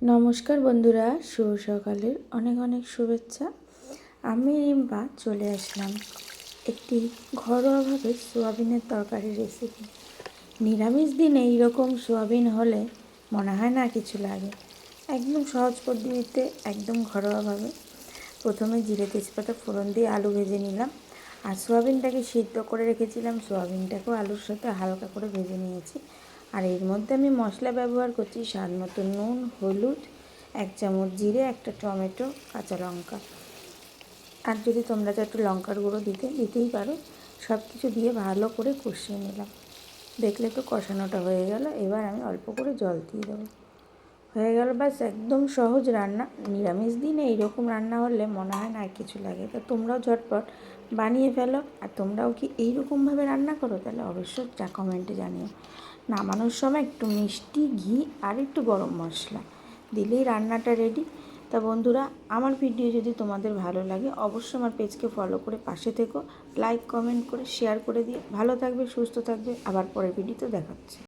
নমস্কার বন্ধুরা, শুভ সকালের অনেক অনেক শুভেচ্ছা। আমি রিম্পা চলে আসলাম একটি ঘরোয়াভাবে সোয়াবিনের তরকারি রেসিপি। নিরামিষ দিনে এইরকম সোয়াবিন হলে মনে হয় না কিছু লাগে। একদম সহজ পদ্ধতিতে, একদম ঘরোয়াভাবে। প্রথমে জিরে তেজপাতা ফোড়ন দিয়ে আলু ভেজে নিলাম, আর সোয়াবিনটাকে সিদ্ধ করে রেখেছিলাম, সোয়াবিনটাকেও আলুর সাথে হালকা করে ভেজে নিয়েছি। আর এর মধ্যে আমি মশলা ব্যবহার করছি স্বাদ মতো নুন, হলুদ, 1 চামচ জিরে, একটা টমেটো, কাঁচা লঙ্কা। আর যদি তোমরা চাও একটু লঙ্কার গুঁড়ো দিতেই পারো। সব কিছু দিয়ে ভালো করে কষিয়ে নিলাম। দেখলে তো কষানোটা হয়ে গেল। এবার আমি অল্প করে জল দিয়ে দেবো। হয়ে গেল, ব্যাস, একদম সহজ রান্না। নিরামিষ দিনে এইরকম রান্না হলে মনে হয় না আর কিছু লাগে। তো তোমরাও ঝটপট বানিয়ে ফেলো। আর তোমরাও কি এইরকমভাবে রান্না করো? তাহলে অবশ্যই কমেন্টে জানিও। নামানোর সময় একটু মিষ্টি, ঘি আর একটু গরম মশলা দিলেই রান্নাটা রেডি। তা বন্ধুরা, আমার ভিডিও যদি তোমাদের ভালো লাগে অবশ্যই আমার পেজকে ফলো করে পাশে থেকো, লাইক কমেন্ট করে শেয়ার করে দিয়ে। ভালো থাকবে, সুস্থ থাকবে। আবার পরের ভিডিওতে দেখা হচ্ছে।